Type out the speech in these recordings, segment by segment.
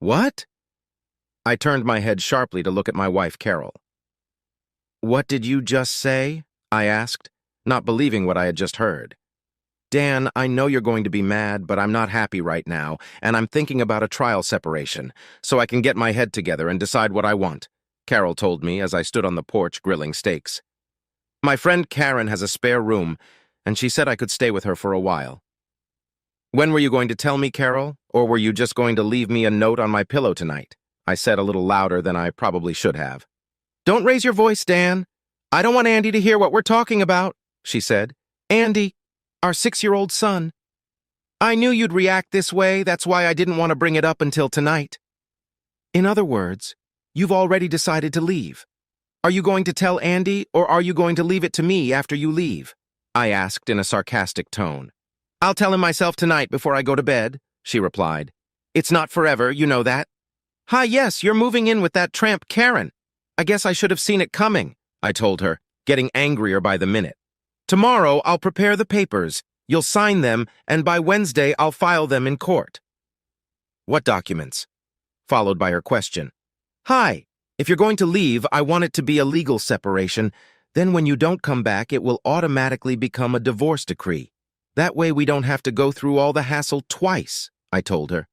What? I turned my head sharply to look at my wife, Carol. What did you just say? I asked, not believing what I had just heard. Dan, I know you're going to be mad, but I'm not happy right now, and I'm thinking about a trial separation, so I can get my head together and decide what I want, Carol told me as I stood on the porch grilling steaks. My friend Karen has a spare room, and she said I could stay with her for a while. When were you going to tell me, Carol, or were you just going to leave me a note on my pillow tonight? I said a little louder than I probably should have. Don't raise your voice, Dan. I don't want Andy to hear what we're talking about, she said. Andy, our 6-year-old son. I knew you'd react this way, that's why I didn't want to bring it up until tonight. In other words, you've already decided to leave. Are you going to tell Andy, or are you going to leave it to me after you leave? I asked in a sarcastic tone. I'll tell him myself tonight before I go to bed, she replied. It's not forever, you know that. Hi, yes, you're moving in with that tramp Karen. I guess I should have seen it coming, I told her, getting angrier by the minute. Tomorrow, I'll prepare the papers. You'll sign them, and by Wednesday, I'll file them in court. What documents? Followed by her question. Hi, if you're going to leave, I want it to be a legal separation. Then when you don't come back, it will automatically become a divorce decree. That way we don't have to go through all the hassle twice, I told her.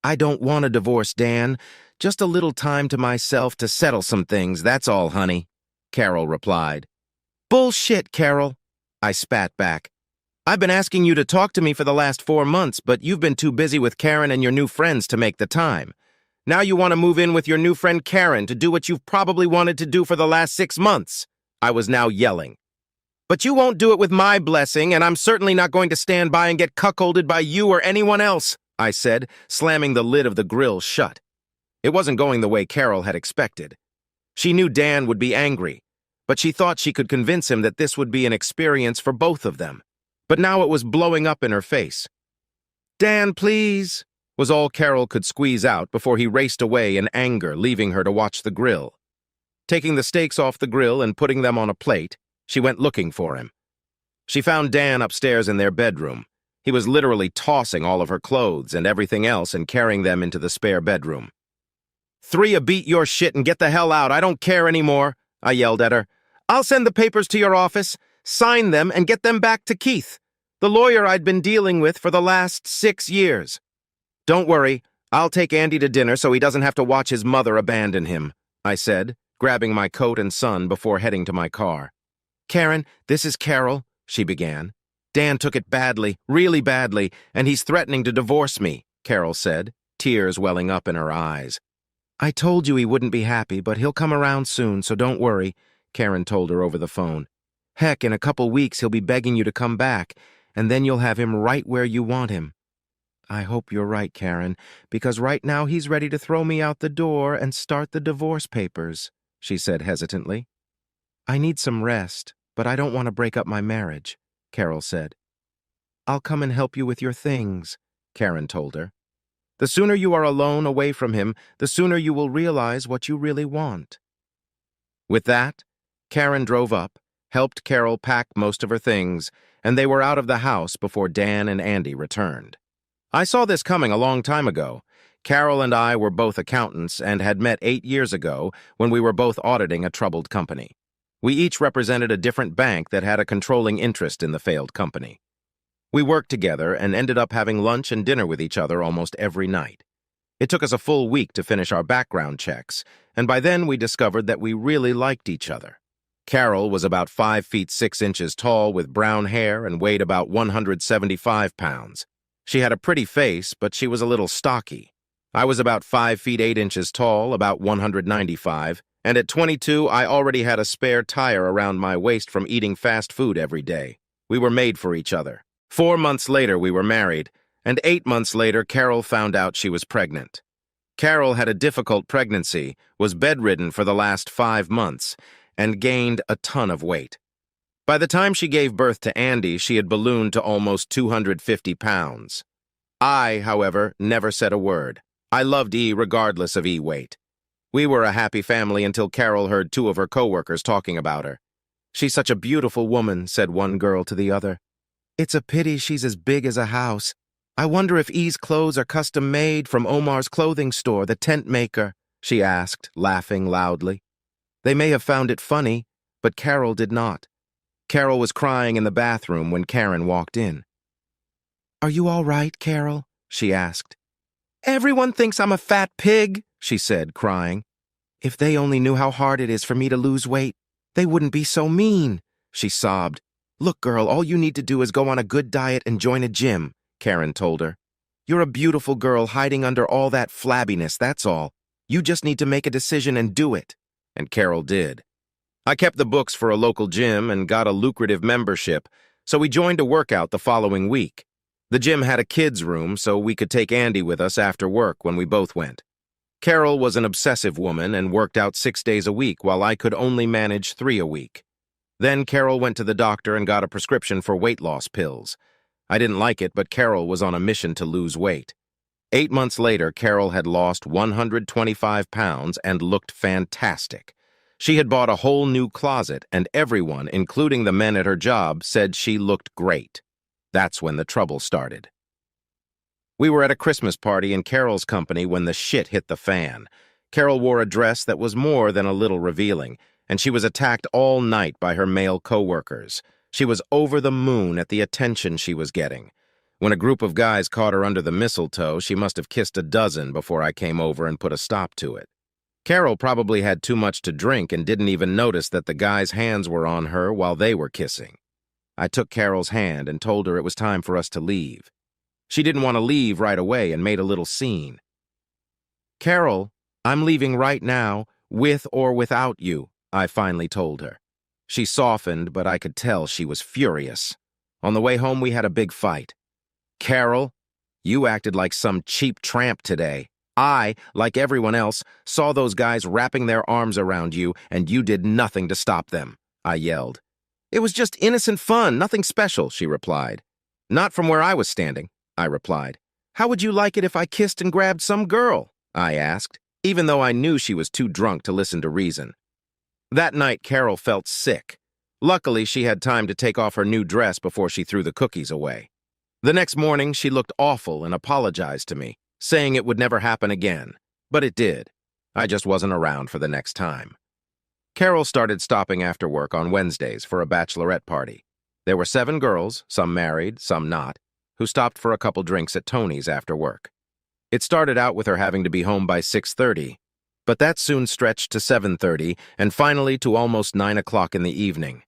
I don't want a divorce, Dan. Just a little time to myself to settle some things, that's all, honey, Carol replied. Bullshit, Carol, I spat back. I've been asking you to talk to me for the last 4 months, but you've been too busy with Karen and your new friends to make the time. Now you want to move in with your new friend Karen to do what you've probably wanted to do for the last 6 months, I was now yelling. But you won't do it with my blessing, and I'm certainly not going to stand by and get cuckolded by you or anyone else, I said, slamming the lid of the grill shut. It wasn't going the way Carol had expected. She knew Dan would be angry, but she thought she could convince him that this would be an experience for both of them. But now it was blowing up in her face. Dan, please, was all Carol could squeeze out before he raced away in anger, leaving her to watch the grill. Taking the steaks off the grill and putting them on a plate, she went looking for him. She found Dan upstairs in their bedroom. He was literally tossing all of her clothes and everything else and carrying them into the spare bedroom. Three, beat your shit and get the hell out. I don't care anymore, I yelled at her. I'll send the papers to your office, sign them, and get them back to Keith, the lawyer I'd been dealing with for the last 6 years. Don't worry, I'll take Andy to dinner so he doesn't have to watch his mother abandon him, I said, grabbing my coat and son before heading to my car. Karen, this is Carol, she began. Dan took it badly, really badly, and he's threatening to divorce me, Carol said, tears welling up in her eyes. I told you he wouldn't be happy, but he'll come around soon, so don't worry, Karen told her over the phone. Heck, in a couple weeks he'll be begging you to come back, and then you'll have him right where you want him. I hope you're right, Karen, because right now he's ready to throw me out the door and start the divorce papers, she said hesitantly. I need some rest, but I don't want to break up my marriage, Carol said. I'll come and help you with your things, Karen told her. The sooner you are alone away from him, the sooner you will realize what you really want. With that, Karen drove up, helped Carol pack most of her things, and they were out of the house before Dan and Andy returned. I saw this coming a long time ago. Carol and I were both accountants and had met 8 years ago when we were both auditing a troubled company. We each represented a different bank that had a controlling interest in the failed company. We worked together and ended up having lunch and dinner with each other almost every night. It took us a full week to finish our background checks, and by then we discovered that we really liked each other. Carol was about 5 feet 6 inches tall with brown hair and weighed about 175 pounds. She had a pretty face, but she was a little stocky. I was about 5 feet 8 inches tall, about 195, and at 22 I already had a spare tire around my waist from eating fast food every day. We were made for each other. 4 months later we were married, and 8 months later Carol found out she was pregnant. Carol had a difficult pregnancy, was bedridden for the last 5 months, and gained a ton of weight. By the time she gave birth to Andy, she had ballooned to almost 250 pounds. I, however, never said a word. I loved E regardless of E weight. We were a happy family until Carol heard 2 of her coworkers talking about her. She's such a beautiful woman, said one girl to the other. It's a pity she's as big as a house. I wonder if E's clothes are custom-made from Omar's clothing store, the tent maker, she asked, laughing loudly. They may have found it funny, but Carol did not. Carol was crying in the bathroom when Karen walked in. Are you all right, Carol? She asked. Everyone thinks I'm a fat pig, she said, crying. If they only knew how hard it is for me to lose weight, they wouldn't be so mean, she sobbed. Look, girl, all you need to do is go on a good diet and join a gym, Karen told her. You're a beautiful girl hiding under all that flabbiness, that's all. You just need to make a decision and do it. And Carol did. I kept the books for a local gym and got a lucrative membership, so we joined a workout the following week. The gym had a kids' room, so we could take Andy with us after work when we both went. Carol was an obsessive woman and worked out 6 days a week, while I could only manage 3 a week. Then Carol went to the doctor and got a prescription for weight loss pills. I didn't like it, but Carol was on a mission to lose weight. 8 months later, Carol had lost 125 pounds and looked fantastic. She had bought a whole new closet, and everyone, including the men at her job, said she looked great. That's when the trouble started. We were at a Christmas party in Carol's company when the shit hit the fan. Carol wore a dress that was more than a little revealing, and she was attacked all night by her male co-workers. She was over the moon at the attention she was getting. When a group of guys caught her under the mistletoe, she must have kissed a dozen before I came over and put a stop to it. Carol probably had too much to drink and didn't even notice that the guys' hands were on her while they were kissing. I took Carol's hand and told her it was time for us to leave. She didn't want to leave right away and made a little scene. Carol, I'm leaving right now, with or without you, I finally told her. She softened, but I could tell she was furious. On the way home, we had a big fight. Carol, you acted like some cheap tramp today. I, like everyone else, saw those guys wrapping their arms around you, and you did nothing to stop them, I yelled. It was just innocent fun, nothing special, she replied. Not from where I was standing, I replied. How would you like it if I kissed and grabbed some girl? I asked, even though I knew she was too drunk to listen to reason. That night, Carol felt sick. Luckily, she had time to take off her new dress before she threw the cookies away. The next morning, she looked awful and apologized to me, saying it would never happen again. But it did. I just wasn't around for the next time. Carol started stopping after work on Wednesdays for a bachelorette party. There were 7 girls, some married, some not, who stopped for a couple drinks at Tony's after work. It started out with her having to be home by 6:30, but that soon stretched to 7:30 and finally to almost 9 o'clock in the evening.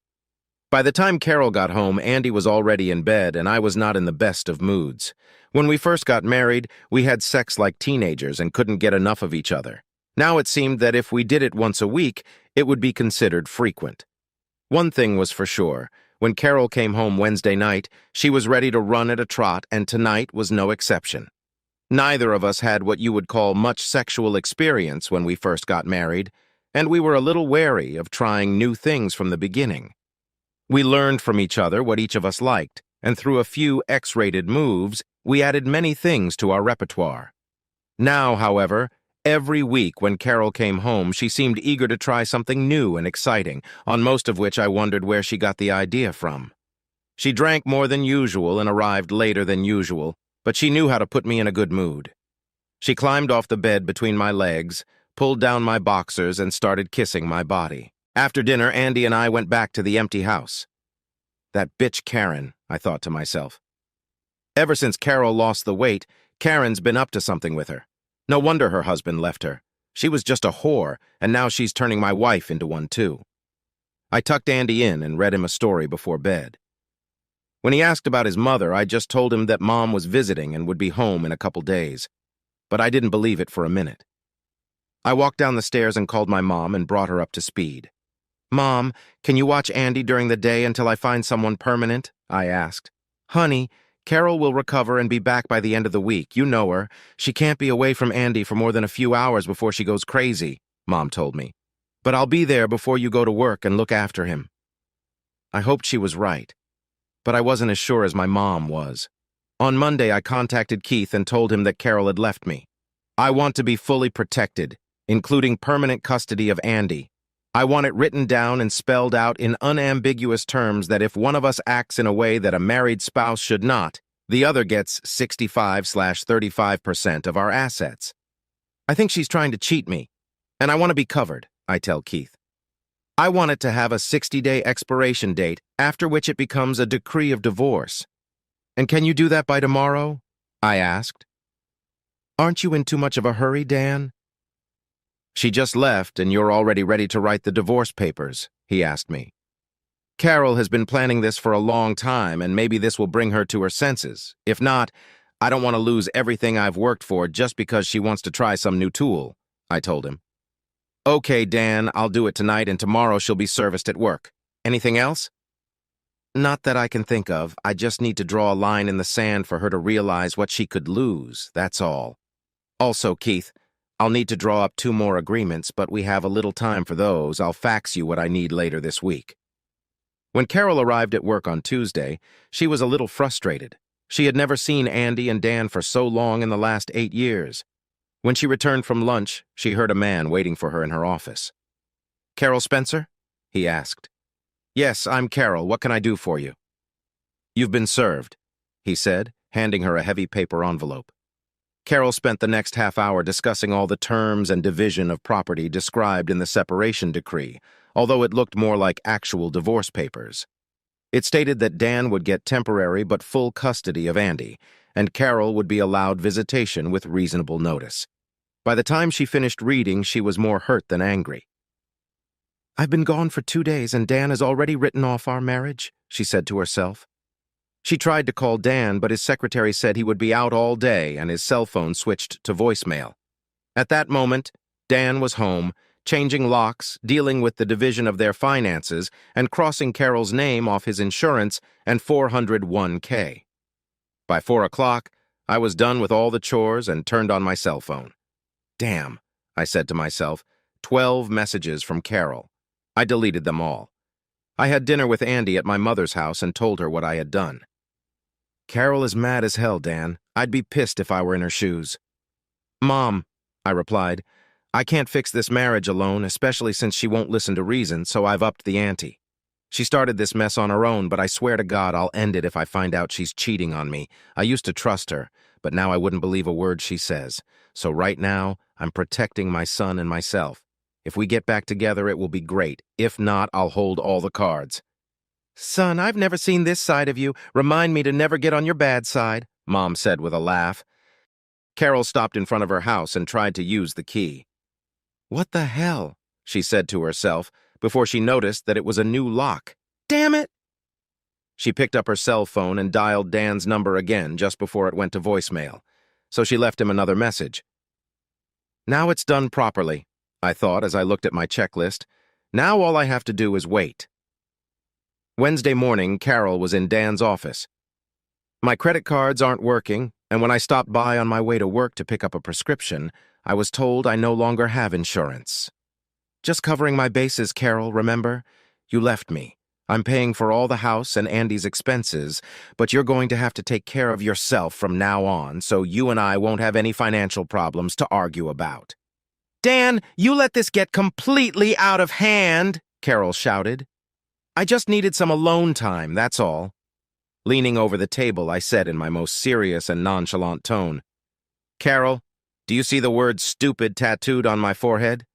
By the time Carol got home, Andy was already in bed and I was not in the best of moods. When we first got married, we had sex like teenagers and couldn't get enough of each other. Now it seemed that if we did it once a week, it would be considered frequent. One thing was for sure. When Carol came home Wednesday night, she was ready to run at a trot, and tonight was no exception. Neither of us had what you would call much sexual experience when we first got married, and we were a little wary of trying new things from the beginning. We learned from each other what each of us liked, and through a few X-rated moves, we added many things to our repertoire. Now, however, every week when Carol came home, she seemed eager to try something new and exciting, on most of which I wondered where she got the idea from. She drank more than usual and arrived later than usual, but she knew how to put me in a good mood. She climbed off the bed between my legs, pulled down my boxers, and started kissing my body. After dinner, Andy and I went back to the empty house. That bitch Karen, I thought to myself. Ever since Carol lost the weight, Karen's been up to something with her. No wonder her husband left her. She was just a whore, and now she's turning my wife into one too. I tucked Andy in and read him a story before bed. When he asked about his mother, I just told him that Mom was visiting and would be home in a couple days. But I didn't believe it for a minute. I walked down the stairs and called my mom and brought her up to speed. Mom, can you watch Andy during the day until I find someone permanent? I asked. Honey, Carol will recover and be back by the end of the week. You know her. She can't be away from Andy for more than a few hours before she goes crazy, Mom told me. But I'll be there before you go to work and look after him. I hoped she was right, but I wasn't as sure as my mom was. On Monday, I contacted Keith and told him that Carol had left me. I want to be fully protected, including permanent custody of Andy. I want it written down and spelled out in unambiguous terms that if one of us acts in a way that a married spouse should not, The other gets 65/35% of our assets. I think she's trying to cheat me, and I want to be covered, I tell Keith. I want it to have a 60-day expiration date, after which it becomes a decree of divorce. And can you do that by tomorrow? I asked. Aren't you in too much of a hurry, Dan? She just left, and you're already ready to write the divorce papers, he asked me. Carol has been planning this for a long time, and maybe this will bring her to her senses. If not, I don't want to lose everything I've worked for just because she wants to try some new tool, I told him. Okay, Dan, I'll do it tonight, and tomorrow she'll be serviced at work. Anything else? Not that I can think of. I just need to draw a line in the sand for her to realize what she could lose, that's all. Also, Keith, I'll need to draw up 2 more agreements, but we have a little time for those. I'll fax you what I need later this week. When Carol arrived at work on Tuesday, she was a little frustrated. She had never seen Andy and Dan for so long in the last 8 years. When she returned from lunch, she heard a man waiting for her in her office. Carol Spencer? He asked. Yes, I'm Carol. What can I do for you? You've been served, he said, handing her a heavy paper envelope. Carol spent the next half hour discussing all the terms and division of property described in the separation decree, although it looked more like actual divorce papers. It stated that Dan would get temporary but full custody of Andy, and Carol would be allowed visitation with reasonable notice. By the time she finished reading, she was more hurt than angry. I've been gone for 2 days, and Dan has already written off our marriage, she said to herself. She tried to call Dan, but his secretary said he would be out all day, and his cell phone switched to voicemail. At that moment, Dan was home, changing locks, dealing with the division of their finances, and crossing Carol's name off his insurance and 401k. By 4 o'clock, I was done with all the chores and turned on my cell phone. Damn, I said to myself, 12 messages from Carol. I deleted them all. I had dinner with Andy at my mother's house and told her what I had done. Carol is mad as hell, Dan. I'd be pissed if I were in her shoes. Mom, I replied, I can't fix this marriage alone, especially since she won't listen to reason, so I've upped the ante. She started this mess on her own, but I swear to God I'll end it if I find out she's cheating on me. I used to trust her, but now I wouldn't believe a word she says. So right now, I'm protecting my son and myself. If we get back together, it will be great. If not, I'll hold all the cards. Son, I've never seen this side of you. Remind me to never get on your bad side, Mom said with a laugh. Carol stopped in front of her house and tried to use the key. What the hell? She said to herself before she noticed that it was a new lock. Damn it! She picked up her cell phone and dialed Dan's number again just before it went to voicemail. So she left him another message. Now it's done properly, I thought as I looked at my checklist. Now all I have to do is wait. Wednesday morning, Carol was in Dan's office. My credit cards aren't working, and when I stopped by on my way to work to pick up a prescription, I was told I no longer have insurance. Just covering my bases, Carol, remember? You left me. I'm paying for all the house and Andy's expenses, but you're going to have to take care of yourself from now on, so you and I won't have any financial problems to argue about. Dan, you let this get completely out of hand, Carol shouted. I just needed some alone time, that's all. Leaning over the table, I said in my most serious and nonchalant tone, Carol, do you see the word stupid tattooed on my forehead?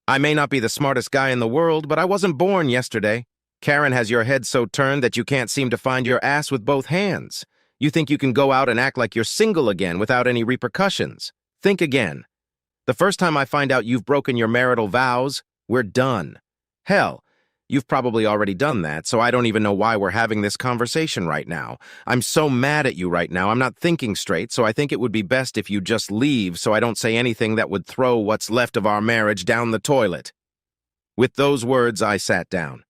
I may not be the smartest guy in the world, but I wasn't born yesterday. Karen has your head so turned that you can't seem to find your ass with both hands. You think you can go out and act like you're single again without any repercussions. Think again. The first time I find out you've broken your marital vows, we're done. Hell, you've probably already done that, so I don't even know why we're having this conversation right now. I'm so mad at you right now, I'm not thinking straight, so I think it would be best if you just leave so I don't say anything that would throw what's left of our marriage down the toilet. With those words, I sat down.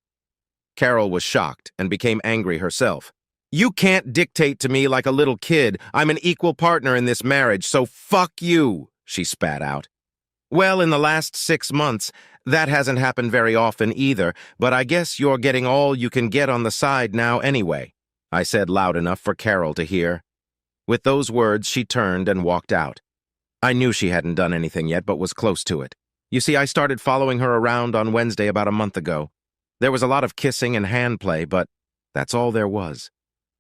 Carol was shocked and became angry herself. You can't dictate to me like a little kid. I'm an equal partner in this marriage, so fuck you, she spat out. Well, in the last 6 months, that hasn't happened very often either, but I guess you're getting all you can get on the side now anyway, I said loud enough for Carol to hear. With those words, she turned and walked out. I knew she hadn't done anything yet, but was close to it. You see, I started following her around on Wednesday about a month ago. There was a lot of kissing and hand play, but that's all there was.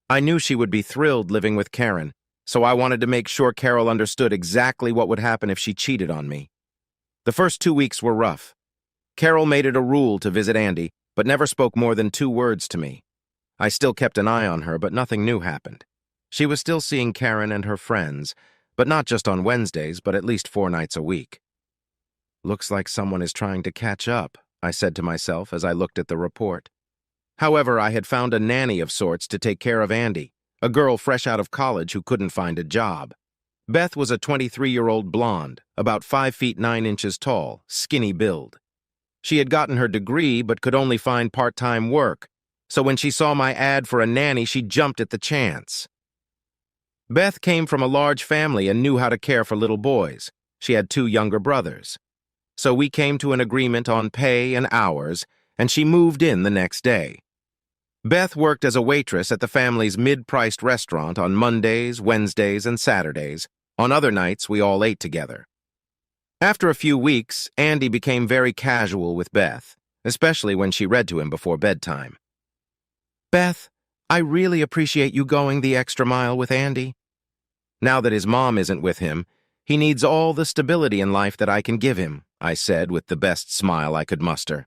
I knew she would be thrilled living with Karen, so I wanted to make sure Carol understood exactly what would happen if she cheated on me. The first 2 weeks were rough. Carol made it a rule to visit Andy, but never spoke more than 2 words to me. I still kept an eye on her, but nothing new happened. She was still seeing Karen and her friends, but not just on Wednesdays, but at least 4 nights a week. Looks like someone is trying to catch up, I said to myself as I looked at the report. However, I had found a nanny of sorts to take care of Andy, a girl fresh out of college who couldn't find a job. Beth was a 23-year-old blonde, about 5 feet 9 inches tall, skinny build. She had gotten her degree but could only find part-time work, so when she saw my ad for a nanny, she jumped at the chance. Beth came from a large family and knew how to care for little boys. She had 2 younger brothers. So we came to an agreement on pay and hours, and she moved in the next day. Beth worked as a waitress at the family's mid-priced restaurant on Mondays, Wednesdays, and Saturdays. On other nights, we all ate together. After a few weeks, Andy became very casual with Beth, especially when she read to him before bedtime. "Beth, I really appreciate you going the extra mile with Andy. Now that his mom isn't with him, he needs all the stability in life that I can give him," I said with the best smile I could muster.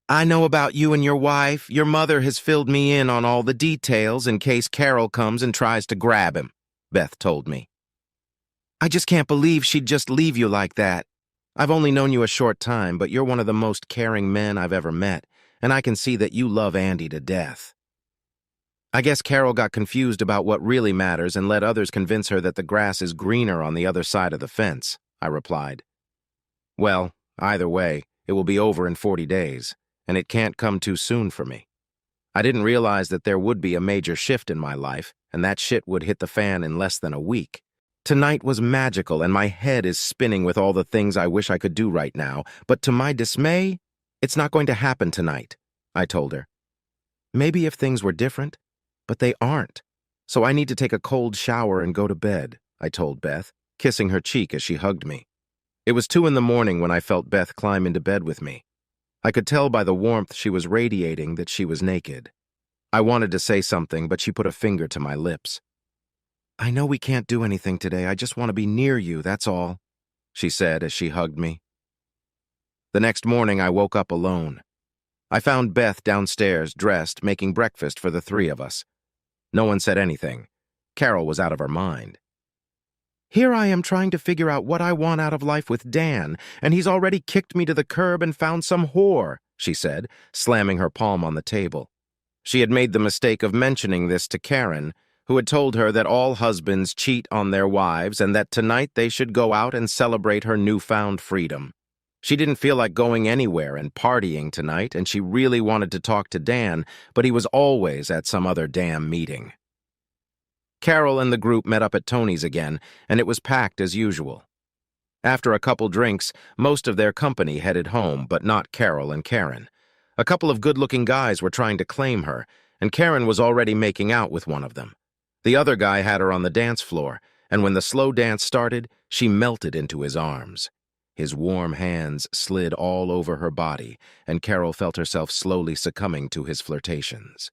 "I know about you and your wife. Your mother has filled me in on all the details in case Carol comes and tries to grab him," Beth told me. "I just can't believe she'd just leave you like that. I've only known you a short time, but you're one of the most caring men I've ever met, and I can see that you love Andy to death." I guess Carol got confused about what really matters and let others convince her that the grass is greener on the other side of the fence, I replied. "Well, either way, it will be over in 40 days, and it can't come too soon for me. I didn't realize that there would be a major shift in my life, and that shit would hit the fan in less than a week. Tonight was magical, and my head is spinning with all the things I wish I could do right now, but to my dismay, it's not going to happen tonight," I told her. "Maybe if things were different, but they aren't. So I need to take a cold shower and go to bed," I told Beth, kissing her cheek as she hugged me. It was 2 in the morning when I felt Beth climb into bed with me. I could tell by the warmth she was radiating that she was naked. I wanted to say something, but she put a finger to my lips. "I know we can't do anything today. I just want to be near you, that's all," she said as she hugged me. The next morning, I woke up alone. I found Beth downstairs, dressed, making breakfast for the 3 of us. No one said anything. Carol was out of her mind. "Here I am trying to figure out what I want out of life with Dan, and he's already kicked me to the curb and found some whore," she said, slamming her palm on the table. She had made the mistake of mentioning this to Karen, who had told her that all husbands cheat on their wives and that tonight they should go out and celebrate her newfound freedom. She didn't feel like going anywhere and partying tonight, and she really wanted to talk to Dan, but he was always at some other damn meeting. Carol and the group met up at Tony's again, and it was packed as usual. After a couple drinks, most of their company headed home, but not Carol and Karen. A couple of good-looking guys were trying to claim her, and Karen was already making out with one of them. The other guy had her on the dance floor, and when the slow dance started, she melted into his arms. His warm hands slid all over her body, and Carol felt herself slowly succumbing to his flirtations.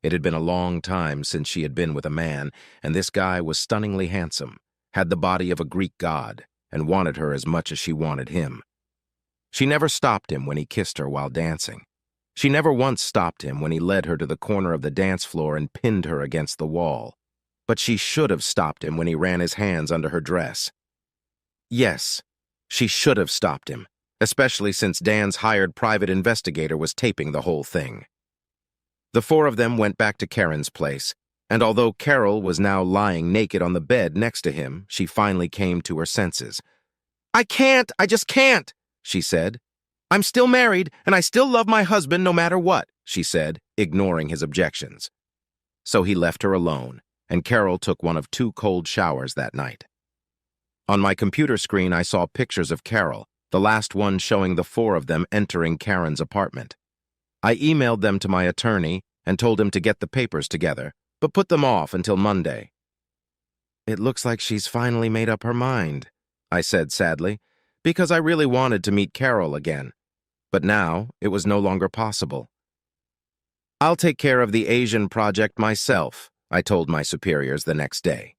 It had been a long time since she had been with a man, and this guy was stunningly handsome, had the body of a Greek god, and wanted her as much as she wanted him. She never stopped him when he kissed her while dancing. She never once stopped him when he led her to the corner of the dance floor and pinned her against the wall. But she should have stopped him when he ran his hands under her dress. Yes, she should have stopped him, especially since Dan's hired private investigator was taping the whole thing. The 4 of them went back to Karen's place, and although Carol was now lying naked on the bed next to him, she finally came to her senses. I just can't, she said. "I'm still married, and I still love my husband no matter what," she said, ignoring his objections. So he left her alone, and Carol took one of 2 cold showers that night. On my computer screen, I saw pictures of Carol, the last one showing the 4 of them entering Karen's apartment. I emailed them to my attorney and told him to get the papers together, but put them off until Monday. "It looks like she's finally made up her mind," I said sadly, because I really wanted to meet Carol again. But now it was no longer possible. I'll take care of the Asian project myself, I told my superiors the next day.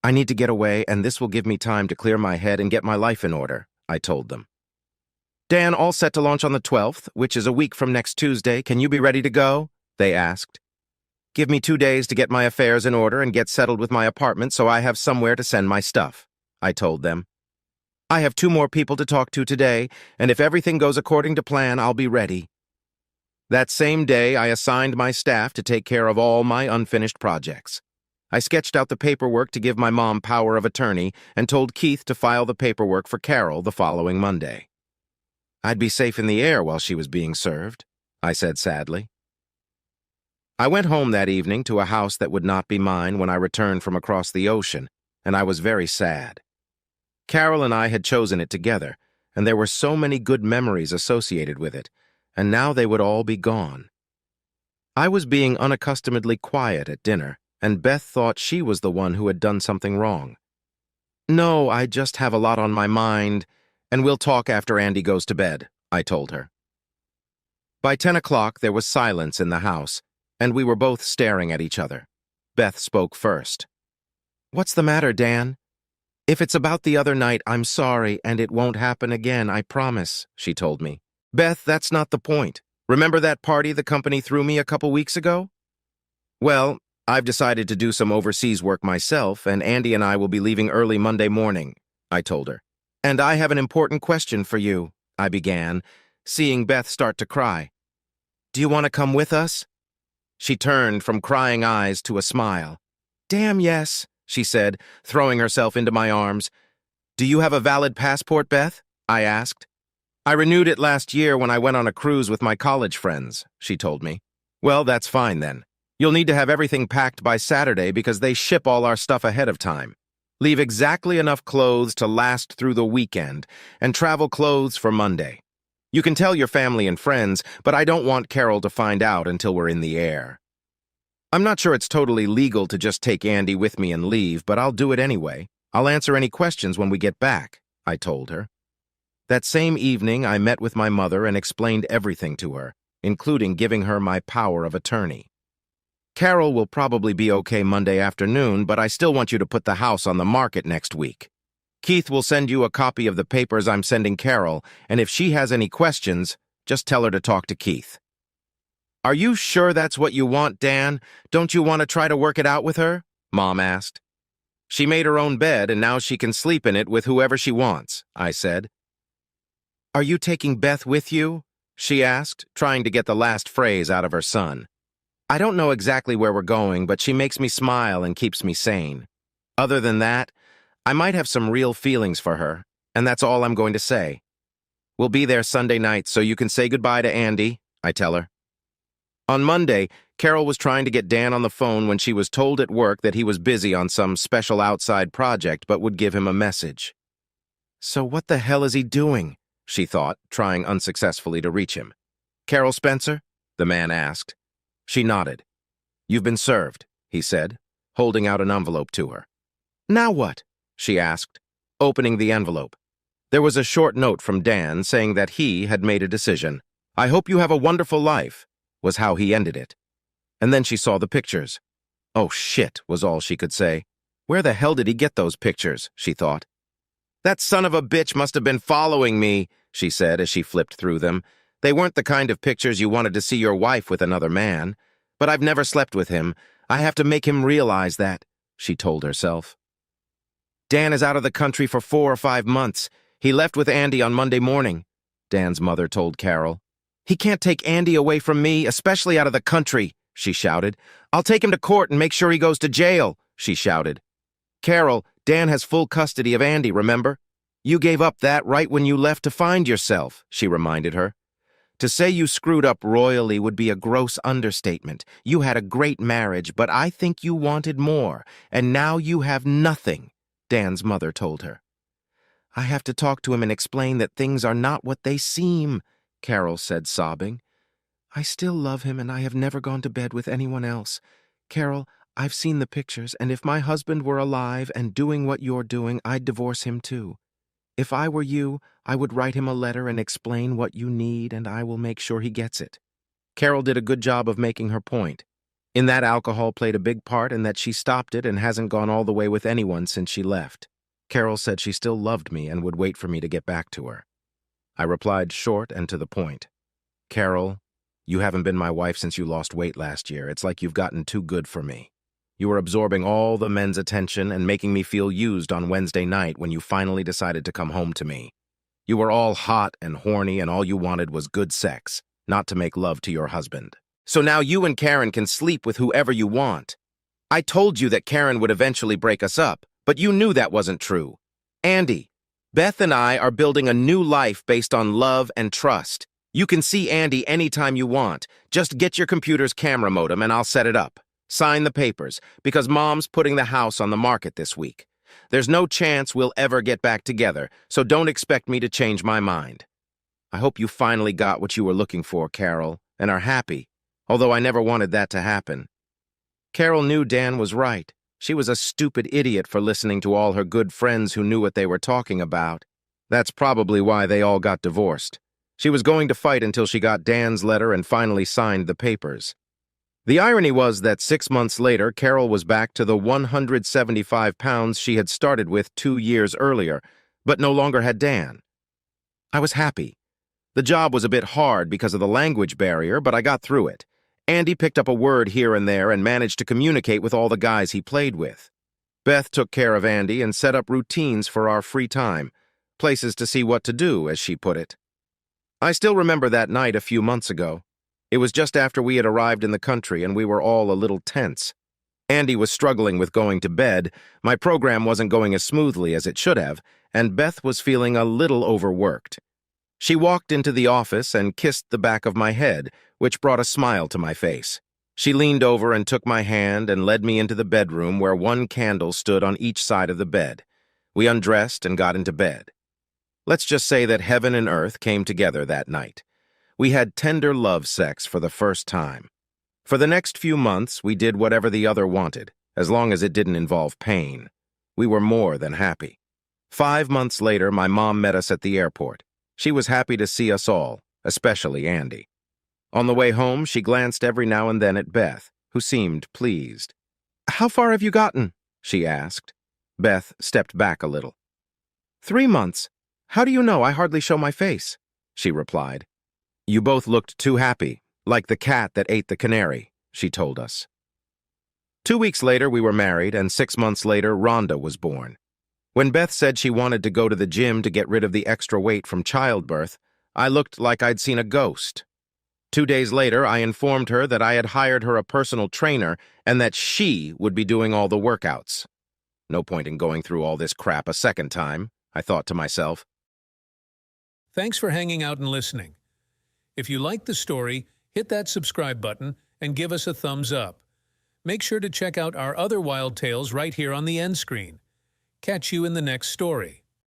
I need to get away, and this will give me time to clear my head and get my life in order, I told them. Dan, all set to launch on the 12th, which is a week from next Tuesday. Can you be ready to go? They asked. Give me 2 days to get my affairs in order and get settled with my apartment so I have somewhere to send my stuff, I told them. I have 2 more people to talk to today, and if everything goes according to plan, I'll be ready. That same day, I assigned my staff to take care of all my unfinished projects. I sketched out the paperwork to give my mom power of attorney and told Keith to file the paperwork for Carol the following Monday. I'd be safe in the air while she was being served, I said sadly. I went home that evening to a house that would not be mine when I returned from across the ocean, and I was very sad. Carol and I had chosen it together, and there were so many good memories associated with it, and now they would all be gone. I was being unaccustomedly quiet at dinner, and Beth thought she was the one who had done something wrong. No, I just have a lot on my mind, and we'll talk after Andy goes to bed, I told her. By 10 o'clock, there was silence in the house, and we were both staring at each other. Beth spoke first. What's the matter, Dan? If it's about the other night, I'm sorry, and it won't happen again, I promise, she told me. Beth, that's not the point. Remember that party the company threw me a couple weeks ago? Well, I've decided to do some overseas work myself, and Andy and I will be leaving early Monday morning, I told her. And I have an important question for you, I began, seeing Beth start to cry. Do you want to come with us? She turned from crying eyes to a smile. Damn yes, she said, throwing herself into my arms. Do you have a valid passport, Beth? I asked. I renewed it last year when I went on a cruise with my college friends, she told me. Well, that's fine then. You'll need to have everything packed by Saturday because they ship all our stuff ahead of time. Leave exactly enough clothes to last through the weekend, and travel clothes for Monday. You can tell your family and friends, but I don't want Carol to find out until we're in the air. I'm not sure it's totally legal to just take Andy with me and leave, but I'll do it anyway. I'll answer any questions when we get back, I told her. That same evening, I met with my mother and explained everything to her, including giving her my power of attorney. Carol will probably be okay Monday afternoon, but I still want you to put the house on the market next week. Keith will send you a copy of the papers I'm sending Carol, and if she has any questions, just tell her to talk to Keith. Are you sure that's what you want, Dan? Don't you want to try to work it out with her? Mom asked. She made her own bed, and now she can sleep in it with whoever she wants, I said. Are you taking Beth with you? She asked, trying to get the last phrase out of her son. I don't know exactly where we're going, but she makes me smile and keeps me sane. Other than that, I might have some real feelings for her, and that's all I'm going to say. We'll be there Sunday night, so you can say goodbye to Andy, I tell her. On Monday, Carol was trying to get Dan on the phone when she was told at work that he was busy on some special outside project but would give him a message. So what the hell is he doing? She thought, trying unsuccessfully to reach him. Carol Spencer? The man asked. She nodded. You've been served, he said, holding out an envelope to her. Now what? She asked, opening the envelope. There was a short note from Dan saying that he had made a decision. I hope you have a wonderful life, was how he ended it. And then she saw the pictures. Oh shit, was all she could say. Where the hell did he get those pictures, she thought. That son of a bitch must have been following me, she said as she flipped through them. They weren't the kind of pictures you wanted to see your wife with another man. But I've never slept with him. I have to make him realize that, she told herself. Dan is out of the country for 4 or 5 months. He left with Andy on Monday morning, Dan's mother told Carol. He can't take Andy away from me, especially out of the country, she shouted. I'll take him to court and make sure he goes to jail, she shouted. Carol, Dan has full custody of Andy, remember? You gave up that right when you left to find yourself, she reminded her. To say you screwed up royally would be a gross understatement. You had a great marriage, but I think you wanted more, and now you have nothing, Dan's mother told her. I have to talk to him and explain that things are not what they seem, Carol said, sobbing. I still love him, and I have never gone to bed with anyone else. Carol, I've seen the pictures, and if my husband were alive and doing what you're doing, I'd divorce him too. If I were you, I would write him a letter and explain what you need, and I will make sure he gets it. Carol did a good job of making her point. In that, alcohol played a big part and that she stopped it and hasn't gone all the way with anyone since she left. Carol said she still loved me and would wait for me to get back to her. I replied short and to the point. Carol, you haven't been my wife since you lost weight last year. It's like you've gotten too good for me. You were absorbing all the men's attention and making me feel used on Wednesday night when you finally decided to come home to me. You were all hot and horny and all you wanted was good sex, not to make love to your husband. So now you and Karen can sleep with whoever you want. I told you that Karen would eventually break us up, but you knew that wasn't true. Andy, Beth and I are building a new life based on love and trust. You can see Andy anytime you want. Just get your computer's camera modem and I'll set it up. Sign the papers, because Mom's putting the house on the market this week. There's no chance we'll ever get back together, so don't expect me to change my mind. I hope you finally got what you were looking for, Carol, and are happy, although I never wanted that to happen. Carol knew Dan was right. She was a stupid idiot for listening to all her good friends who knew what they were talking about. That's probably why they all got divorced. She was going to fight until she got Dan's letter and finally signed the papers. The irony was that 6 months later, Carol was back to the 175 pounds she had started with 2 years earlier, but no longer had Dan. I was happy. The job was a bit hard because of the language barrier, but I got through it. Andy picked up a word here and there and managed to communicate with all the guys he played with. Beth took care of Andy and set up routines for our free time, places to see what to do, as she put it. I still remember that night a few months ago. It was just after we had arrived in the country and we were all a little tense. Andy was struggling with going to bed, my program wasn't going as smoothly as it should have, and Beth was feeling a little overworked. She walked into the office and kissed the back of my head, which brought a smile to my face. She leaned over and took my hand and led me into the bedroom where one candle stood on each side of the bed. We undressed and got into bed. Let's just say that heaven and earth came together that night. We had tender love sex for the first time. For the next few months, we did whatever the other wanted, as long as it didn't involve pain. We were more than happy. 5 months later, my mom met us at the airport. She was happy to see us all, especially Andy. On the way home, she glanced every now and then at Beth, who seemed pleased. "How far have you gotten?" she asked. Beth stepped back a little. 3 months. How do you know? I hardly show my face," she replied. "You both looked too happy, like the cat that ate the canary," she told us. 2 weeks later, we were married, and 6 months later, Rhonda was born. When Beth said she wanted to go to the gym to get rid of the extra weight from childbirth, I looked like I'd seen a ghost. 2 days later, I informed her that I had hired her a personal trainer and that she would be doing all the workouts. No point in going through all this crap a second time, I thought to myself. Thanks for hanging out and listening. If you liked the story, hit that subscribe button and give us a thumbs up. Make sure to check out our other wild tales right here on the end screen. Catch you in the next story.